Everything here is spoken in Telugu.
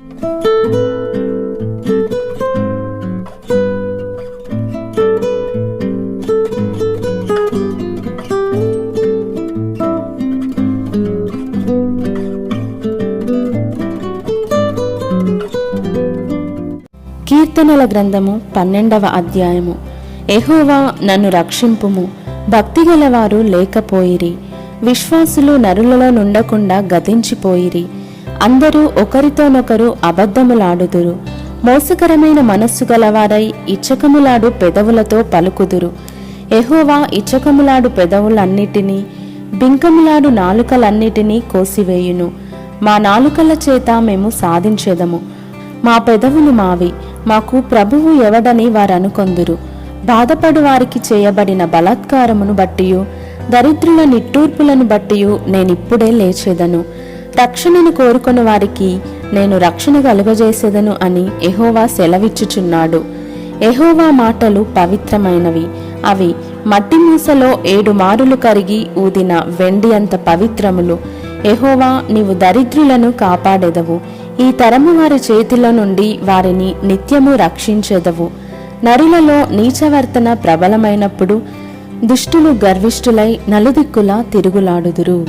కీర్తనల గ్రంథము 12వ అధ్యాయము. యెహోవా నన్ను రక్షింపుము, భక్తిగలవారు లేకపోయిరి, విశ్వాసులు నరులలో నుండకుండా గతించిపోయిరి. అందరూ ఒకరితోనొకరు అబద్ధములాడుదురు, మోసకరమైన మనస్సు గలవారై ఇచ్చకములాడు పెదవులతో పలుకుదురు. యెహోవా ఇచ్చకములాడు పెదవులన్నిటినీ, బింకములాడు నాలుకలన్నిటినీ కోసివేయును. మా నాలుకల చేత మేము సాధించెదము, మా పెదవులు మావి, మాకు ప్రభువు ఎవడని వారనుకొందురు. బాధపడు వారికి చేయబడిన బలాత్కారమును బట్టియు దరిద్రుల నిట్టూర్పులను బట్టియు నేనిప్పుడే లేచెదను. రక్షణను కోరుకొని వారికి నేను రక్షణ కలుగజేసేదను అని యెహోవా సెలవిచ్చుచున్నాడు. యెహోవా మాటలు పవిత్రమైనవి, అవి మట్టి మూసలో 7 మారులు కరిగి ఊదిన వెండి అంత పవిత్రములు. యెహోవా, నీవు దరిద్రులను కాపాడెదవు, ఈ తరము వారి చేతిలో నుండి వారిని నిత్యము రక్షించెదవు. నరులలో నీచవర్తన ప్రబలమైనప్పుడు దుష్టులు గర్విష్ఠులై నలుదిక్కులా తిరుగులాడుదురు.